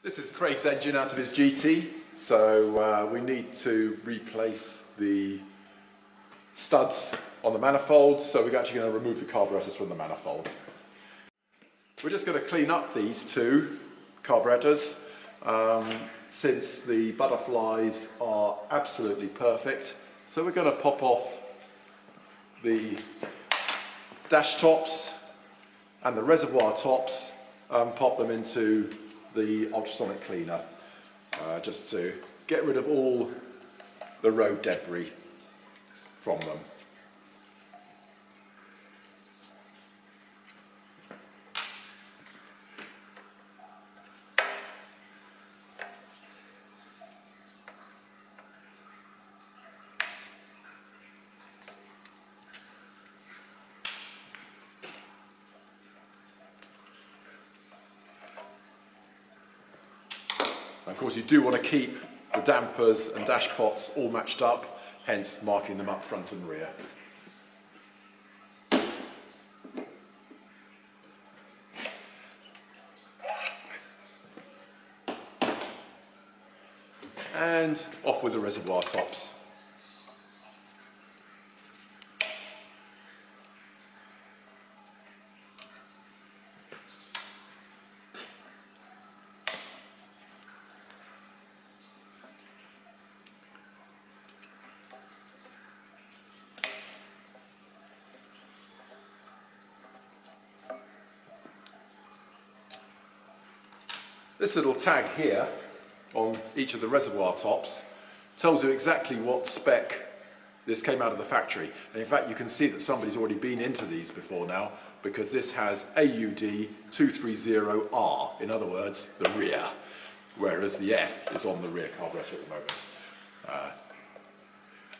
This is Craig's engine out of his GT, so we need to replace the studs on the manifold, so we're actually going to remove the carburetors from the manifold. We're just going to clean up these two carburetors since the butterflies are absolutely perfect. So we're going to pop off the dash tops and the reservoir tops and pop them into the ultrasonic cleaner just to get rid of all the road debris from them. Of course, you do want to keep the dampers and dash pots all matched up, hence marking them up front and rear. And off with the reservoir tops. This little tag here on each of the reservoir tops tells you exactly what spec this came out of the factory. And in fact, you can see that somebody's already been into these before now, because this has AUD 230R, in other words, the rear, whereas the F is on the rear carburetor at the moment.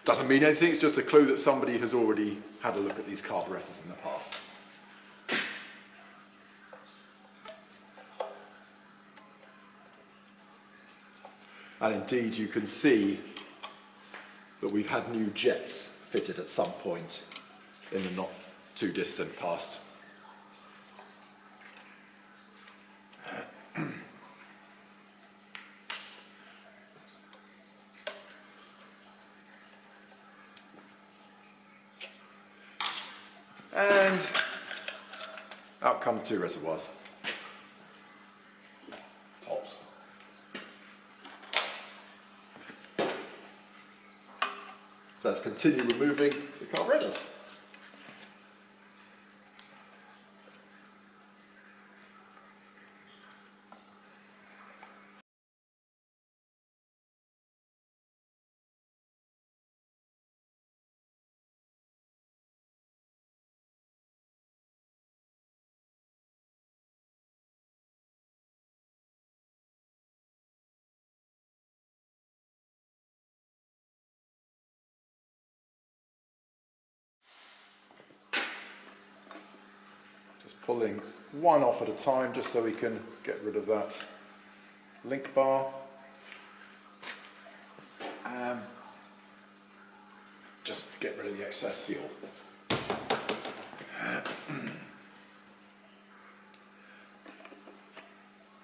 Doesn't mean anything, it's just a clue that somebody has already had a look at these carburetors in the past. And indeed, you can see that we've had new jets fitted at some point in the not too distant past. And out come the two reservoirs. Tops. So let's continue removing the carburetors. Just pulling one off at a time just so we can get rid of that link bar. Just get rid of the excess fuel.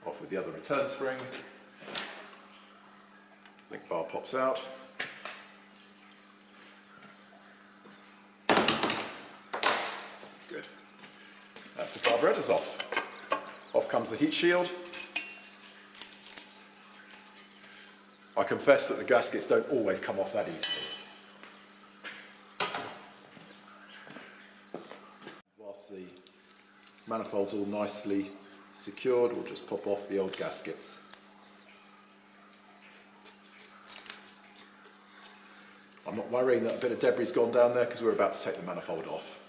Off with the other return spring. Link bar pops out. Good. That's the carburetors off. Off comes the heat shield. I confess that the gaskets don't always come off that easily. Whilst the manifold's all nicely secured, we'll just pop off the old gaskets. I'm not worrying that a bit of debris has gone down there because we're about to take the manifold off.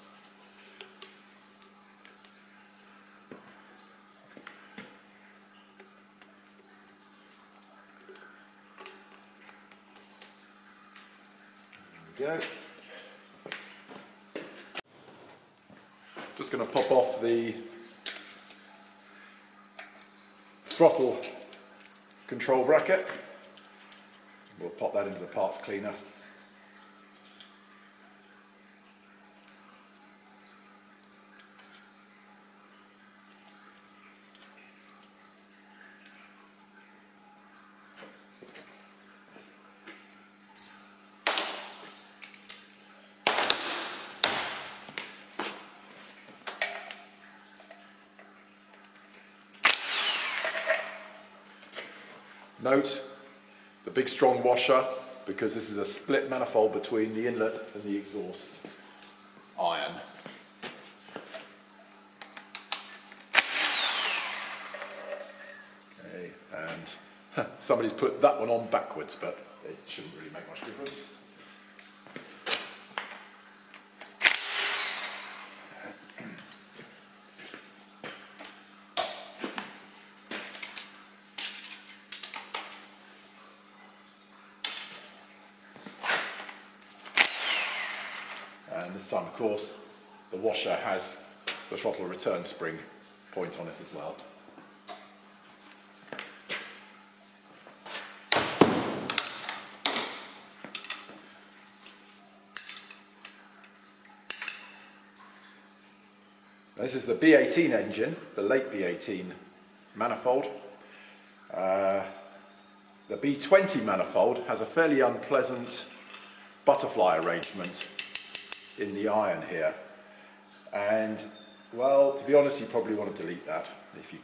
Go. Just going to pop off the throttle control bracket. We'll pop that into the parts cleaner. Note the big strong washer, because this is a split manifold between the inlet and the exhaust iron. Okay, and somebody's put that one on backwards, but it shouldn't really make much difference. And this time, of course, the washer has the throttle return spring point on it as well. This is the B18 engine, the late B18 manifold. The B20 manifold has a fairly unpleasant butterfly arrangement in the iron here, and well, to be honest, you probably want to delete that if you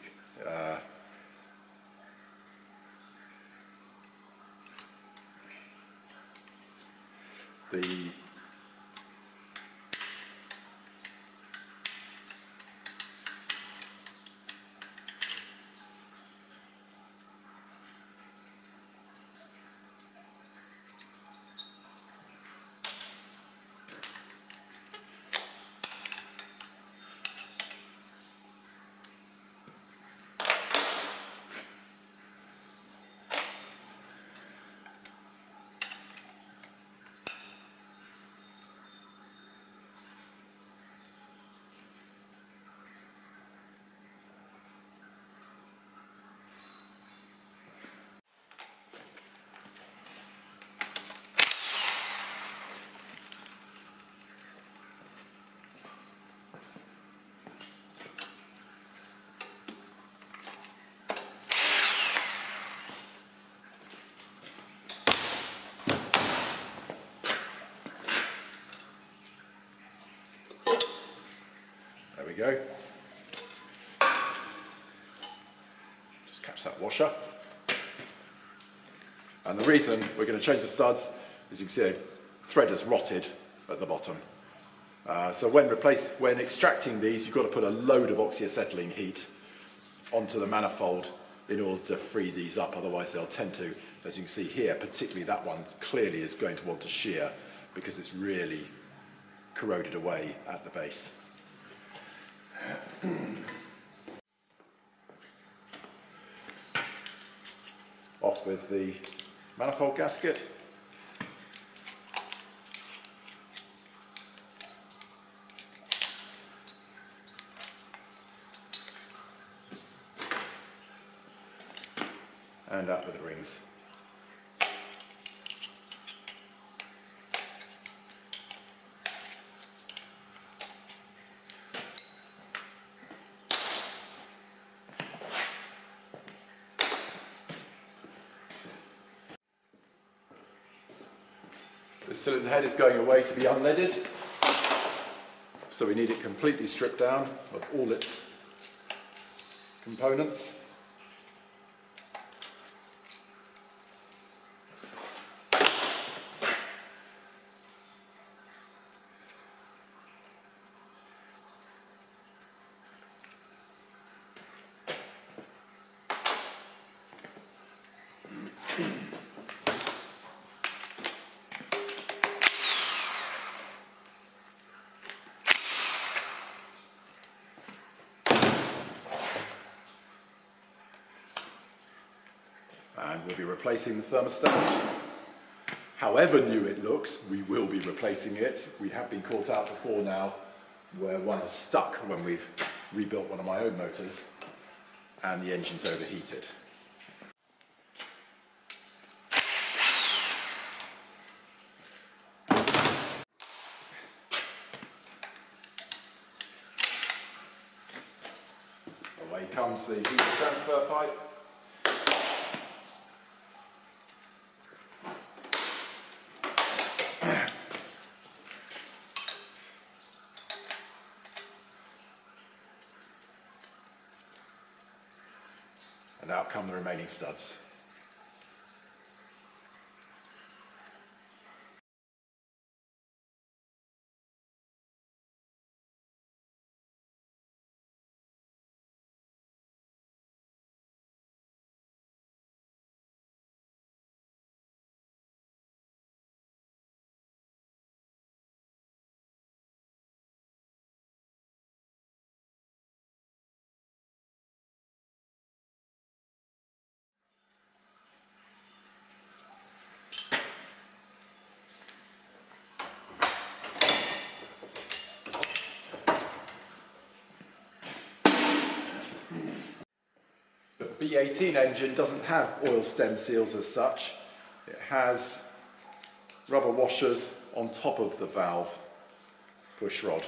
there we go. Just catch that washer. And the reason we're going to change the studs is you can see the thread has rotted at the bottom. So when extracting these, you've got to put a load of oxyacetylene heat onto the manifold in order to free these up, otherwise they'll tend to, as you can see here, particularly that one clearly is going to want to shear because it's really corroded away at the base. Off with the manifold gasket. And out with the rings. The cylinder head is going away to be unleaded, so we need it completely stripped down of all its components. And we'll be replacing the thermostat. However new it looks, we will be replacing it. We have been caught out before now where one has stuck when we've rebuilt one of my own motors and the engine's overheated. Away comes the heat transfer pipe. And out come the remaining studs. The B18 engine doesn't have oil stem seals as such. It has rubber washers on top of the valve push rod.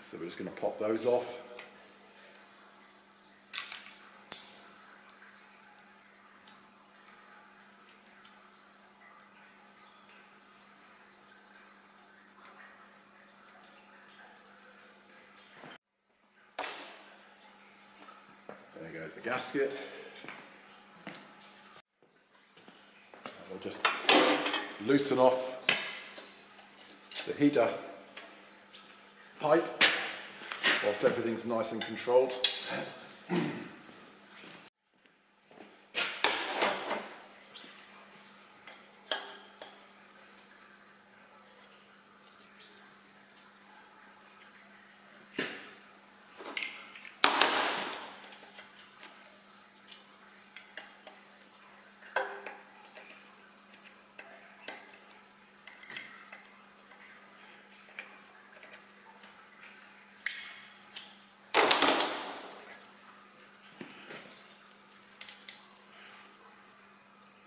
So we're just going to pop those off. There goes the gasket. And we'll just loosen off the heater pipe whilst everything's nice and controlled.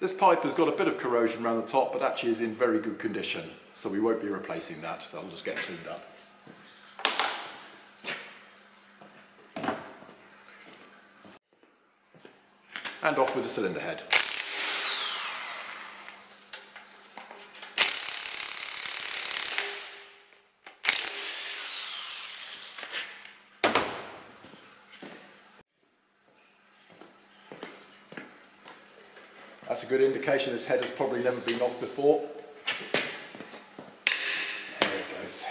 This pipe has got a bit of corrosion around the top, but actually is in very good condition, so we won't be replacing that. That'll just get cleaned up. And off with the cylinder head. That's a good indication this head has probably never been off before. There it goes.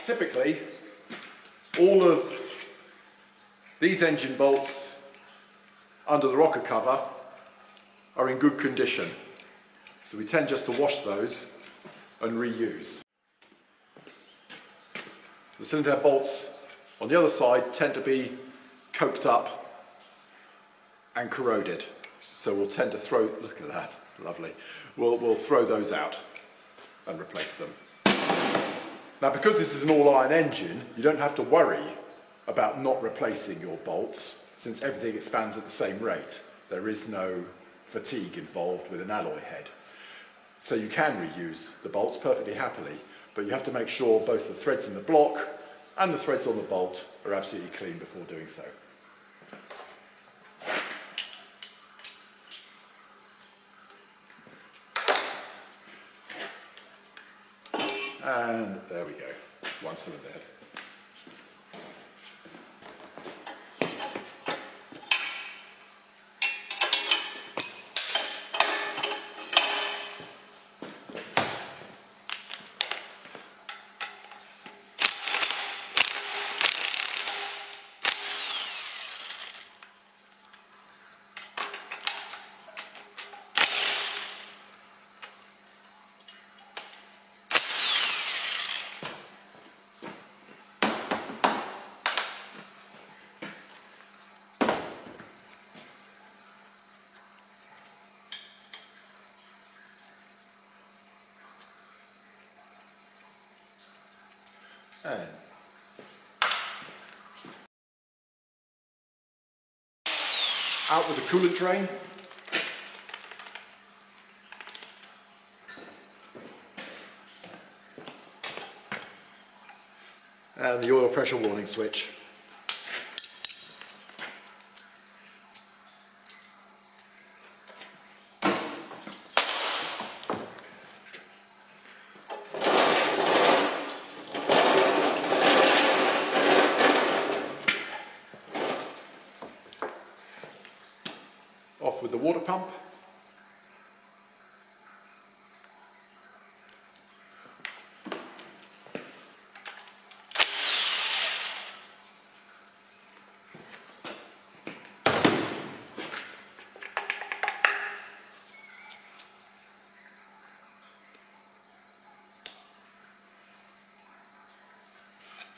Typically, all of these engine bolts under the rocker cover are in good condition. So we tend just to wash those and reuse. The cylinder head bolts on the other side tend to be coked up and corroded. So we'll tend to throw, look at that, lovely. We'll throw those out and replace them. Now, because this is an all-iron engine, you don't have to worry about not replacing your bolts, since everything expands at the same rate. There is no fatigue involved with an alloy head. So you can reuse the bolts perfectly happily, but you have to make sure both the threads in the block and the threads on the bolt are absolutely clean before doing so. And there we go, one cylinder head. And out with the coolant drain. And the oil pressure warning switch. Off with the water pump.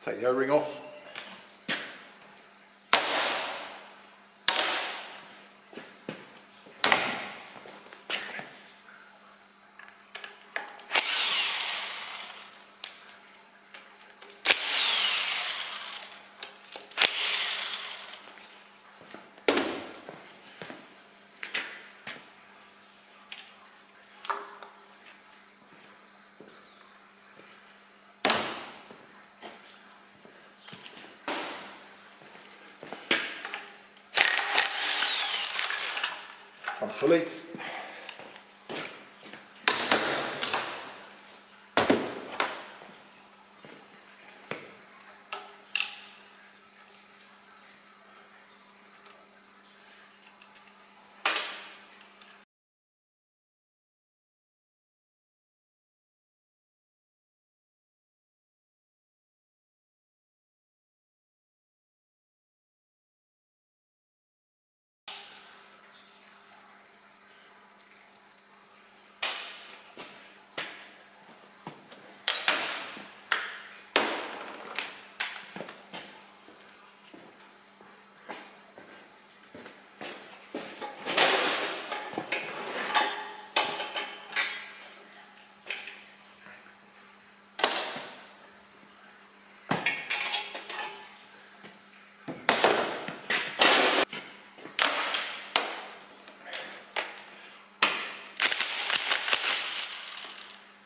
Take the O-ring off. Pump fully.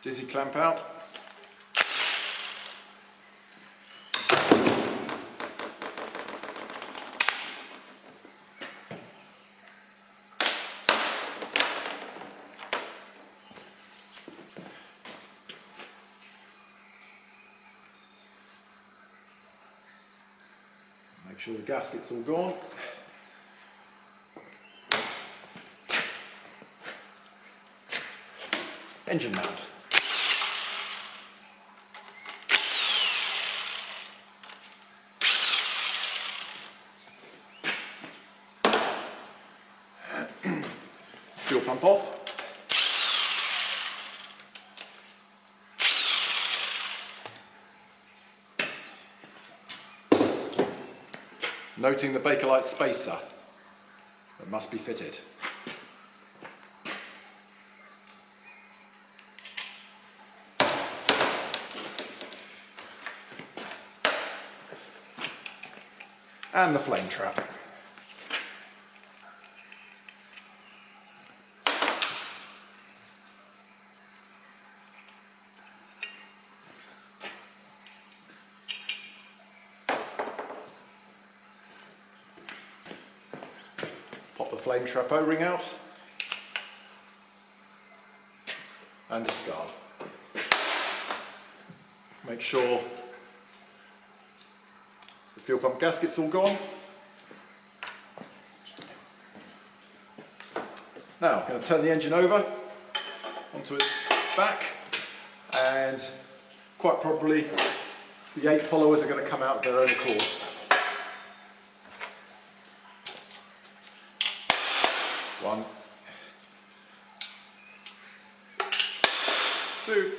Dizzy clamp out. Make sure the gasket's all gone. Engine mount. Fuel pump off. Noting the Bakelite spacer that must be fitted. And the flame trap. Pop the flame trap O-ring out and discard. Make sure the fuel pump gasket's all gone. Now I'm going to turn the engine over onto its back, and quite probably the 8 followers are going to come out of their own accord. One, 2,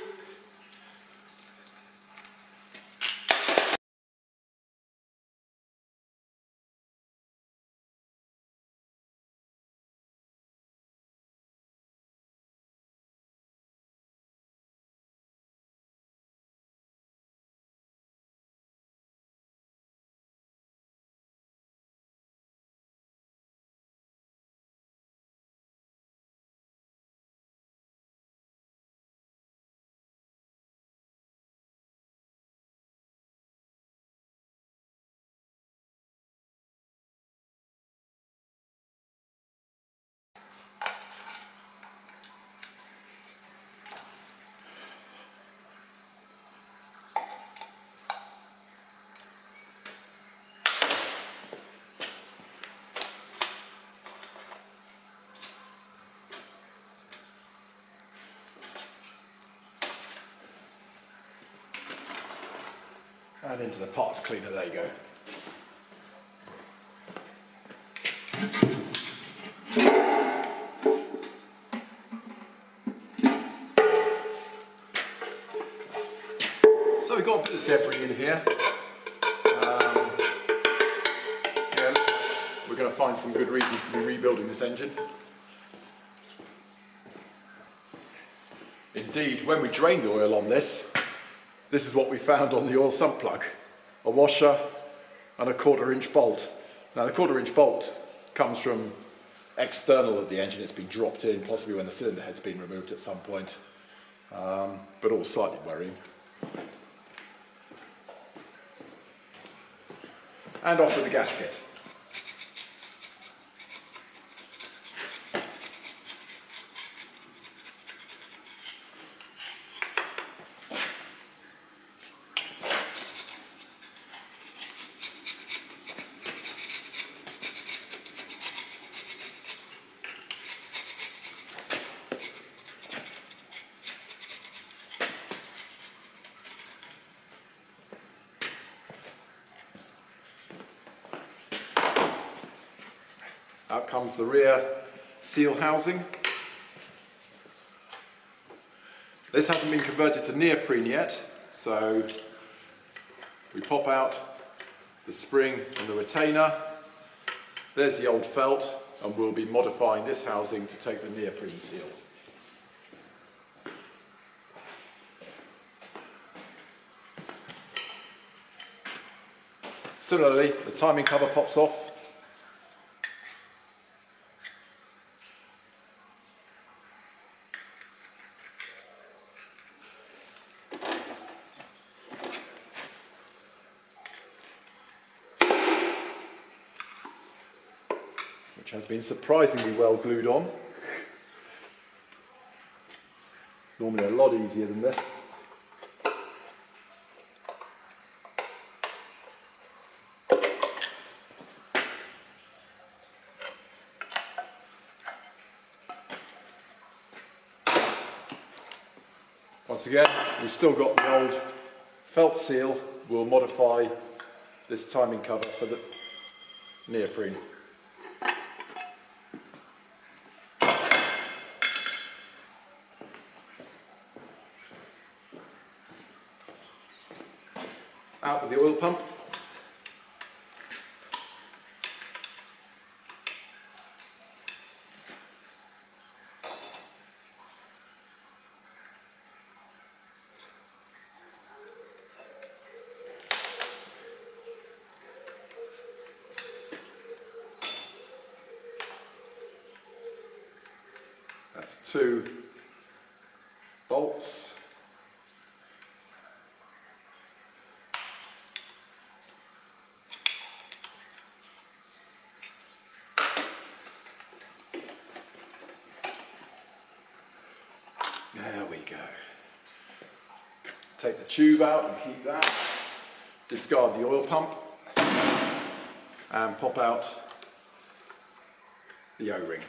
and into the parts cleaner, there you go. So we've got a bit of debris in here. Yeah, we're going to find some good reasons to be rebuilding this engine. Indeed, when we drained the oil on this is what we found on the oil sump plug. A washer and a 1/4 inch bolt. Now the 1/4 inch bolt comes from external of the engine. It's been dropped in, possibly when the cylinder head's been removed at some point, but all slightly worrying. And off with the gasket. Out comes the rear seal housing. This hasn't been converted to neoprene yet, so we pop out the spring and the retainer. There's the old felt, and we'll be modifying this housing to take the neoprene seal. Similarly, the timing cover pops off. Which has been surprisingly well glued on. It's normally a lot easier than this. Once again, we've still got the old felt seal. We'll modify this timing cover for the neoprene. Out with the oil pump. That's 2 bolts. There we go. Take the tube out and keep that. Discard the oil pump and pop out the O-ring.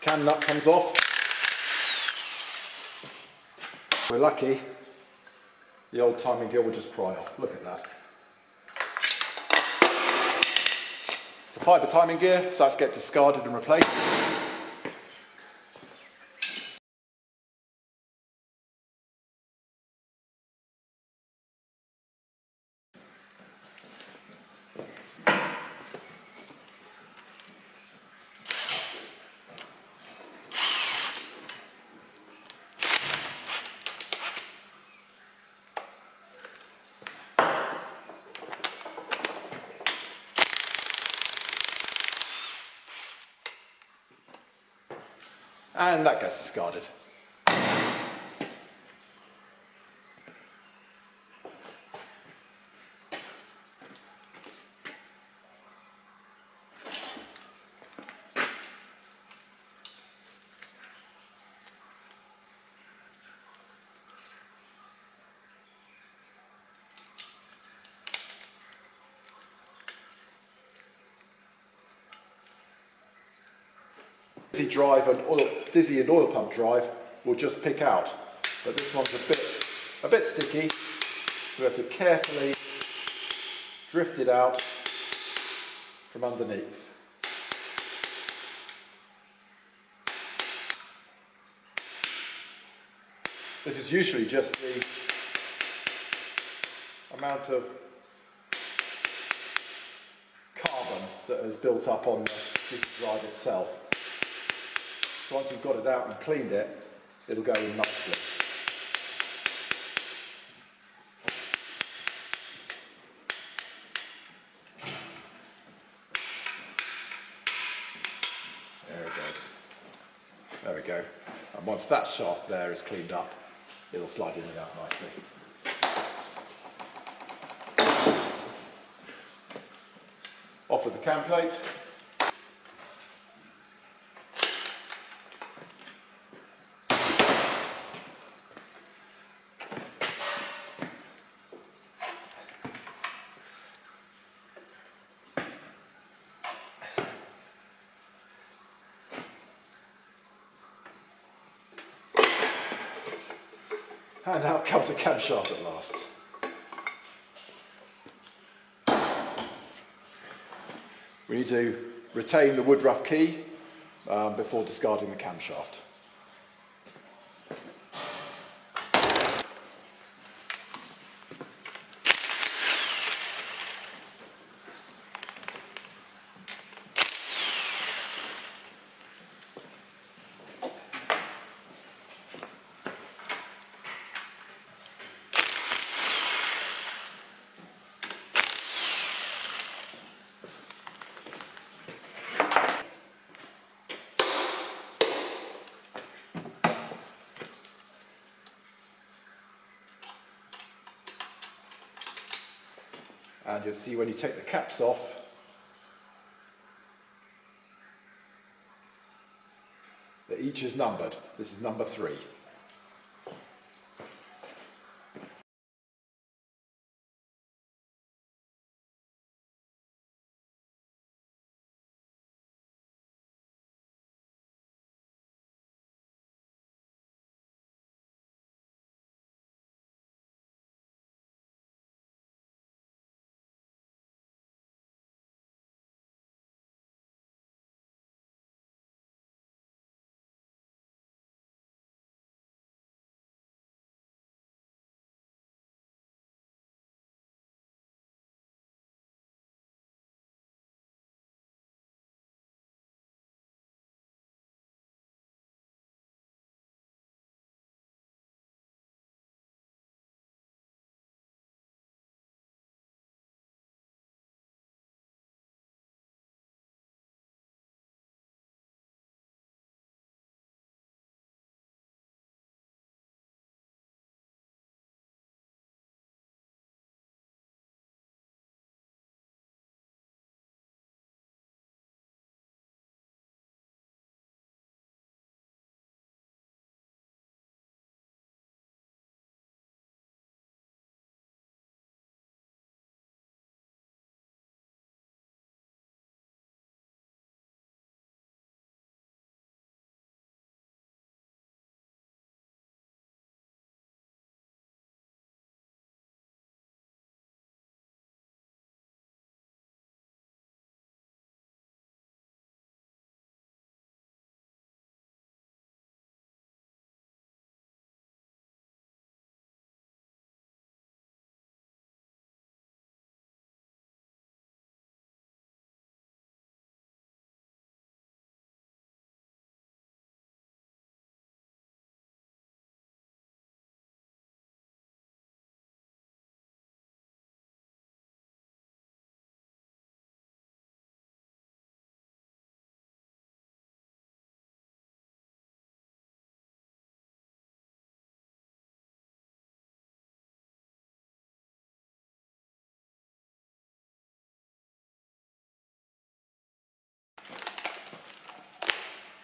Cam nut comes off. We're lucky. The old timing gear will just pry off. Look at that. It's a fibre timing gear, so that's get discarded and replaced. And that gets discarded. Dizzy and oil pump drive will just pick out, but this one's a bit sticky, so we have to carefully drift it out from underneath. This is usually just the amount of carbon that is built up on the drive itself. So once you've got it out and cleaned it, it'll go in nicely. There it goes. There we go. And once that shaft there is cleaned up, it'll slide in and out nicely. Off with the cam plate. And out comes the camshaft at last. We need to retain the woodruff key before discarding the camshaft. And you'll see when you take the caps off, that each is numbered. This is number 3.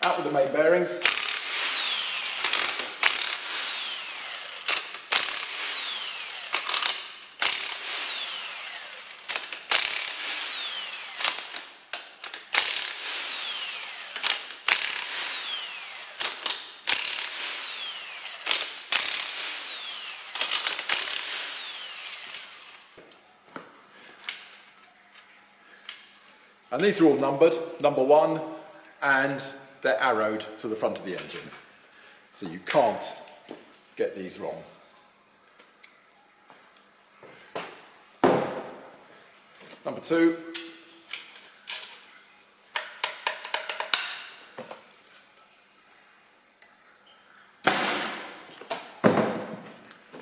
Out with the main bearings. And these are all numbered, number 1, and they're arrowed to the front of the engine. So you can't get these wrong. Number 2.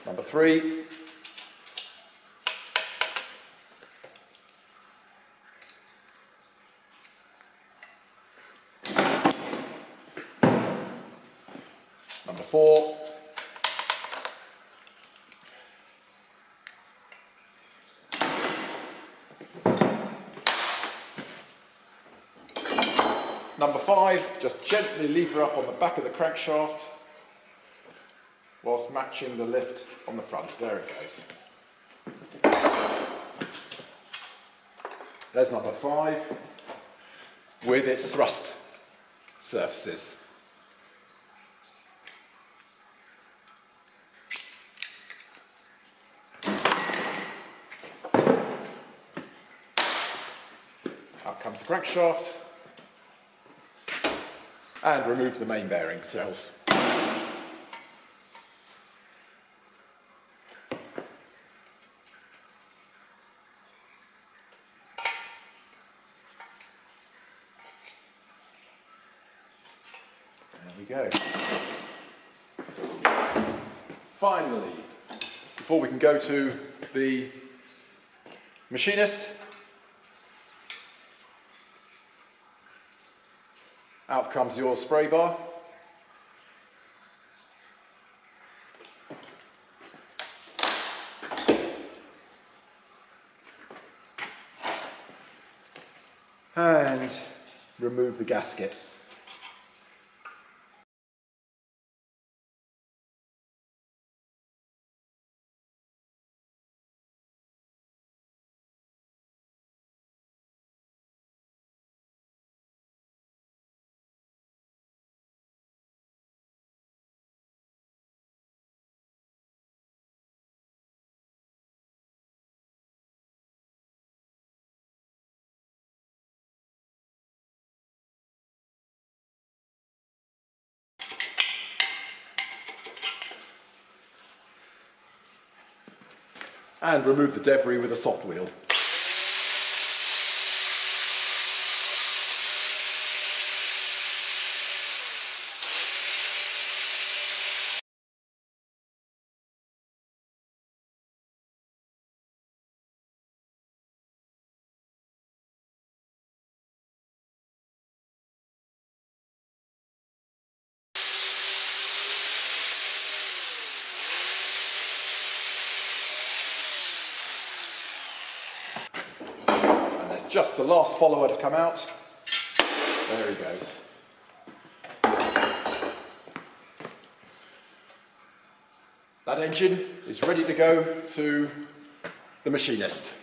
Number 3. Number 4. Number 5, just gently lever up on the back of the crankshaft whilst matching the lift on the front. There it goes. There's number 5 with its thrust surfaces. the crankshaft and remove the main bearing cells. There we go. Finally, before we can go to the machinist, out comes your spray bar. And remove the gasket. And remove the debris with a soft wheel. Just the last follower to come out. There he goes. That engine is ready to go to the machinist.